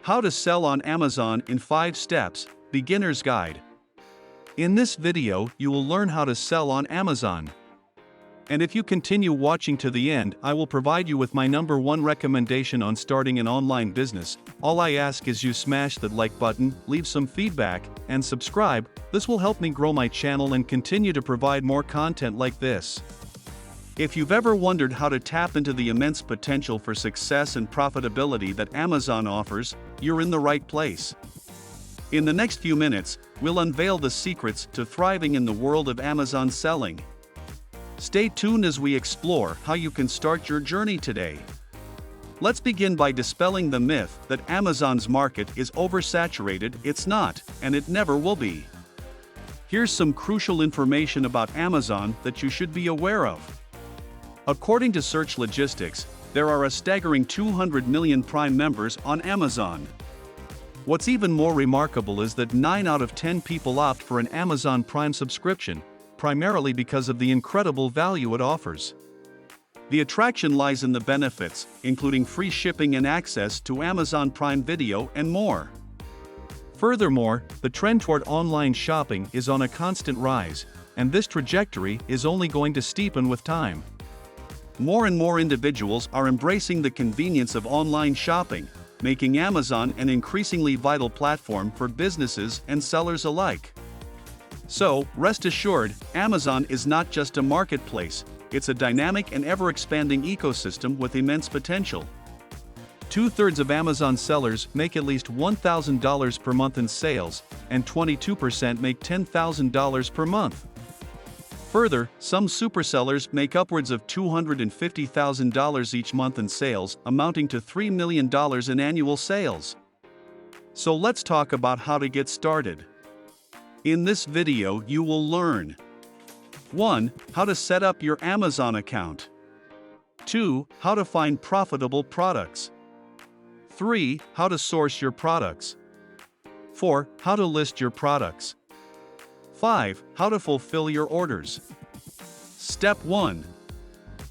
How to sell on Amazon in 5 steps, beginner's guide. In this video, you will learn how to sell on Amazon. And if you continue watching to the end, I will provide you with my #1 recommendation on starting an online business. All I ask is you smash that like button, leave some feedback, and subscribe. This will help me grow my channel and continue to provide more content like this. If you've ever wondered how to tap into the immense potential for success and profitability that Amazon offers, you're in the right place. In the next few minutes, we'll unveil the secrets to thriving in the world of Amazon selling. Stay tuned as we explore how you can start your journey today. Let's begin by dispelling the myth that Amazon's market is oversaturated. It's not, and it never will be. Here's some crucial information about Amazon that you should be aware of. According to Search Logistics, there are a staggering 200 million Prime members on Amazon. What's even more remarkable is that 9 out of 10 people opt for an Amazon Prime subscription, primarily because of the incredible value it offers. The attraction lies in the benefits, including free shipping and access to Amazon Prime Video and more. Furthermore, the trend toward online shopping is on a constant rise, and this trajectory is only going to steepen with time. More and more individuals are embracing the convenience of online shopping, making Amazon an increasingly vital platform for businesses and sellers alike. So, rest assured, Amazon is not just a marketplace, it's a dynamic and ever-expanding ecosystem with immense potential. 2/3 of Amazon sellers make at least $1,000 per month in sales, and 22% make $10,000 per month. Further, some supersellers make upwards of $250,000 each month in sales, amounting to $3 million in annual sales. So let's talk about how to get started. In this video, you will learn 1. How to set up your Amazon account. 2. How to find profitable products. 3. How to source your products. 4. How to list your products. 5. How to fulfill your orders. Step 1.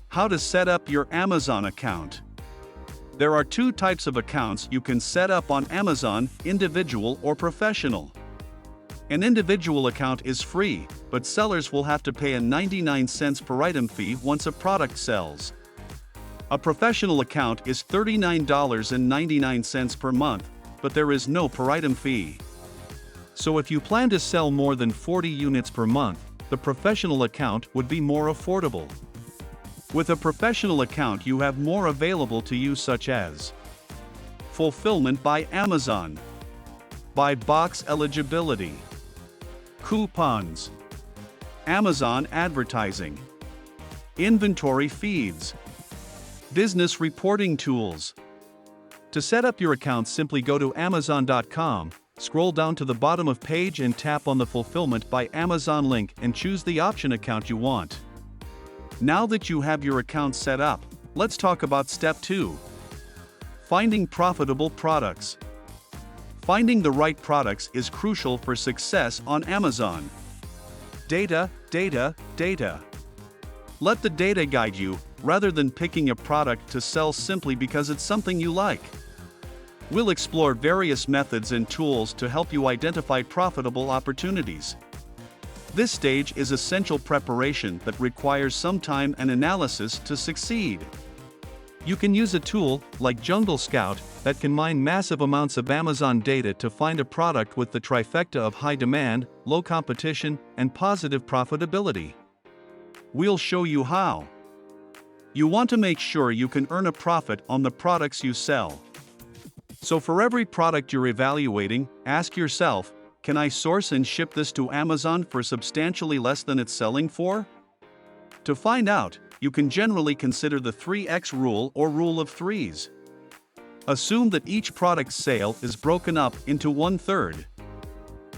How to set up your Amazon account. There are 2 types of accounts you can set up on Amazon, individual or professional. An individual account is free, but sellers will have to pay a 99 cents per item fee once a product sells. A professional account is $39.99 per month, but there is no per item fee. So if you plan to sell more than 40 units per month, the professional account would be more affordable. With a professional account, you have more available to you, such as fulfillment by Amazon, buy box eligibility, coupons, Amazon advertising, inventory feeds, business reporting tools. To set up your account, simply go to Amazon.com, scroll down to the bottom of page and tap on the Fulfillment by Amazon link and choose the option account you want. Now that you have your account set up, let's talk about step 2. Finding profitable products. Finding the right products is crucial for success on Amazon. Data, data, data. Let the data guide you, rather than picking a product to sell simply because it's something you like. We'll explore various methods and tools to help you identify profitable opportunities. This stage is essential preparation that requires some time and analysis to succeed. You can use a tool, like Jungle Scout, that can mine massive amounts of Amazon data to find a product with the trifecta of high demand, low competition, and positive profitability. We'll show you how. You want to make sure you can earn a profit on the products you sell. So for every product you're evaluating, ask yourself, can I source and ship this to Amazon for substantially less than it's selling for? To find out, you can generally consider the 3x rule or rule of threes. Assume that each product sale is broken up into 1/3.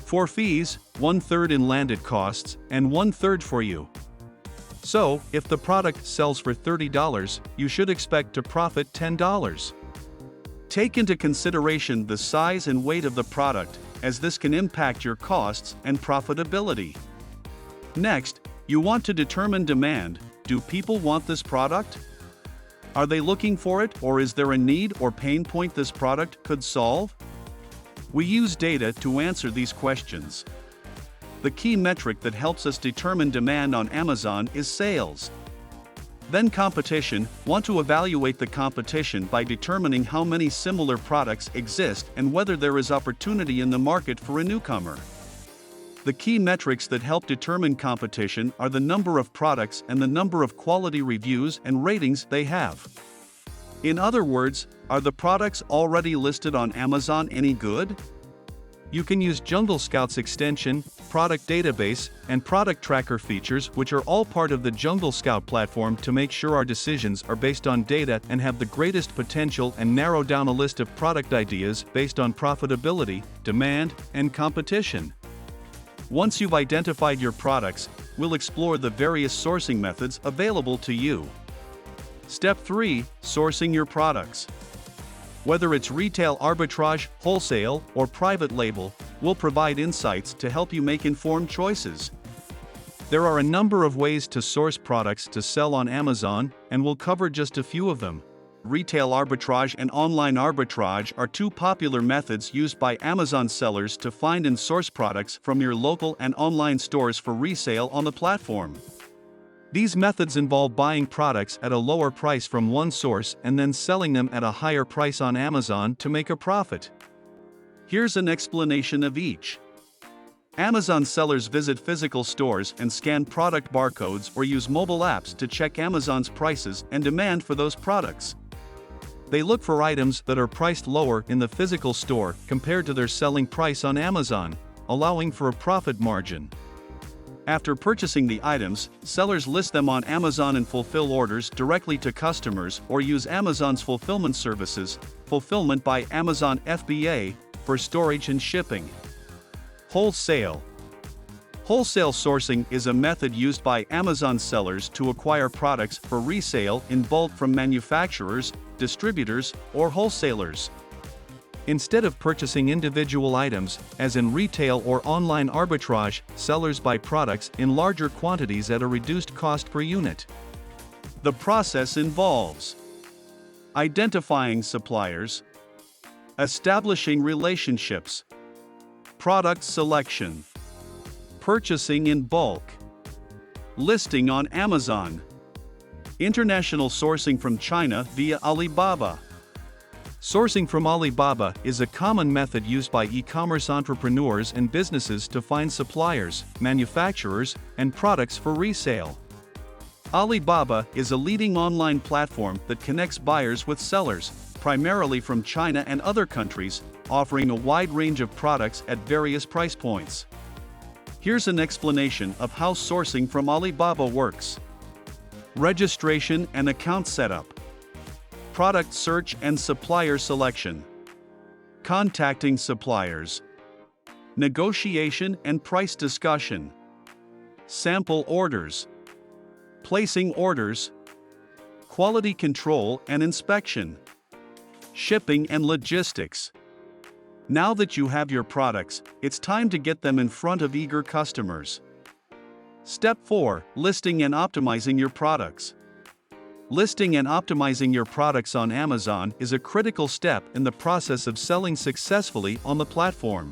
For fees, 1/3 in landed costs, and 1/3 for you. So, if the product sells for $30, you should expect to profit $10. Take into consideration the size and weight of the product, as this can impact your costs and profitability. Next, you want to determine demand. Do people want this product? Are they looking for it, or is there a need or pain point this product could solve? We use data to answer these questions. The key metric that helps us determine demand on Amazon is sales. Then competition. Want to evaluate the competition by determining how many similar products exist and whether there is opportunity in the market for a newcomer. The key metrics that help determine competition are the number of products and the number of quality reviews and ratings they have. In other words, are the products already listed on Amazon any good? You can use Jungle Scout's extension, product database, and product tracker features, which are all part of the Jungle Scout platform, to make sure our decisions are based on data and have the greatest potential, and narrow down a list of product ideas based on profitability, demand, and competition. Once you've identified your products, we'll explore the various sourcing methods available to you. Step 3. Sourcing your products. Whether it's retail arbitrage, wholesale, or private label, we'll provide insights to help you make informed choices. There are a number of ways to source products to sell on Amazon, and we'll cover just a few of them. Retail arbitrage and online arbitrage are two popular methods used by Amazon sellers to find and source products from your local and online stores for resale on the platform. These methods involve buying products at a lower price from one source and then selling them at a higher price on Amazon to make a profit. Here's an explanation of each. Amazon sellers visit physical stores and scan product barcodes or use mobile apps to check Amazon's prices and demand for those products. They look for items that are priced lower in the physical store compared to their selling price on Amazon, allowing for a profit margin. After purchasing the items, sellers list them on Amazon and fulfill orders directly to customers or use Amazon's fulfillment services, Fulfillment by Amazon FBA, for storage and shipping. Wholesale. Wholesale sourcing is a method used by Amazon sellers to acquire products for resale in bulk from manufacturers, distributors, or wholesalers. Instead of purchasing individual items, as in retail or online arbitrage, sellers buy products in larger quantities at a reduced cost per unit. The process involves identifying suppliers, establishing relationships, product selection, purchasing in bulk, listing on Amazon, international sourcing from China via Alibaba. Sourcing from Alibaba is a common method used by e-commerce entrepreneurs and businesses to find suppliers, manufacturers, and products for resale. Alibaba is a leading online platform that connects buyers with sellers, primarily from China and other countries, offering a wide range of products at various price points. Here's an explanation of how sourcing from Alibaba works. Registration and account setup. Product search and supplier selection. Contacting suppliers. Negotiation and price discussion. Sample orders. Placing orders. Quality control and inspection. Shipping and logistics. Now that you have your products, it's time to get them in front of eager customers. Step 4. Listing and optimizing your products. Listing and optimizing your products on Amazon is a critical step in the process of selling successfully on the platform.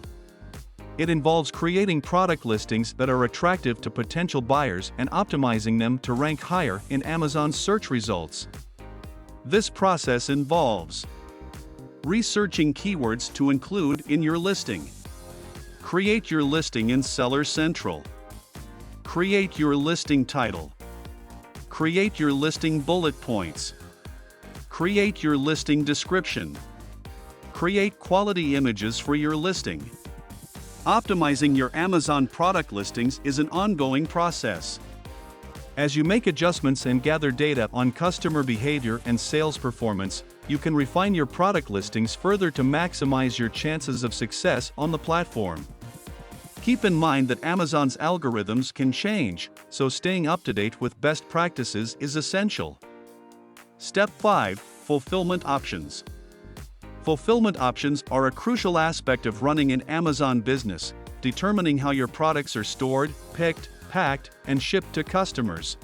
It involves creating product listings that are attractive to potential buyers and optimizing them to rank higher in Amazon's search results. This process involves researching keywords to include in your listing. Create your listing in Seller Central. Create your listing title. Create your listing bullet points. Create your listing description. Create quality images for your listing. Optimizing your Amazon product listings is an ongoing process. As you make adjustments and gather data on customer behavior and sales performance, you can refine your product listings further to maximize your chances of success on the platform. Keep in mind that Amazon's algorithms can change, so staying up to date with best practices is essential. Step 5. Fulfillment options. Fulfillment options are a crucial aspect of running an Amazon business, determining how your products are stored, picked, packed, and shipped to customers.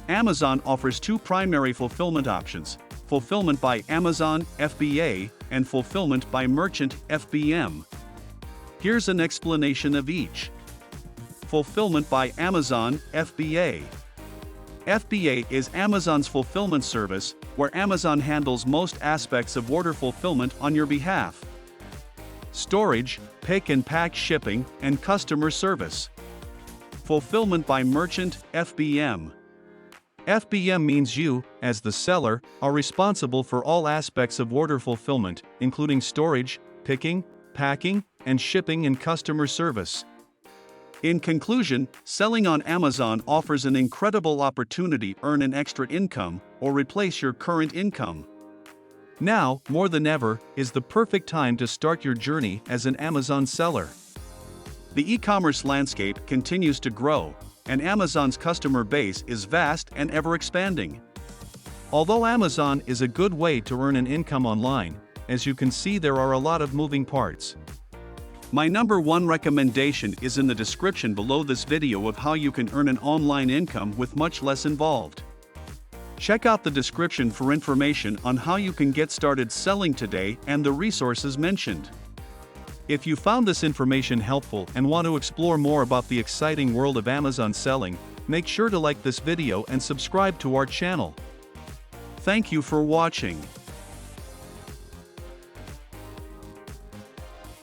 Amazon offers two primary fulfillment options: Fulfillment by Amazon (FBA) and Fulfillment by Merchant (FBM). Here's an explanation of each. Fulfillment by Amazon (FBA). FBA is Amazon's fulfillment service, where Amazon handles most aspects of order fulfillment on your behalf. Storage, pick and pack shipping, and customer service. Fulfillment by Merchant (FBM). FBM means you, as the seller, are responsible for all aspects of order fulfillment, including storage, picking, packing, and shipping and customer service. In conclusion, selling on Amazon offers an incredible opportunity to earn an extra income or replace your current income. Now, more than ever, is the perfect time to start your journey as an Amazon seller. The e-commerce landscape continues to grow, and Amazon's customer base is vast and ever-expanding. Although Amazon is a good way to earn an income online, as you can see there are a lot of moving parts. My number one recommendation is in the description below this video of how you can earn an online income with much less involved. Check out the description for information on how you can get started selling today and the resources mentioned. If you found this information helpful and want to explore more about the exciting world of Amazon selling, make sure to like this video and subscribe to our channel. Thank you for watching.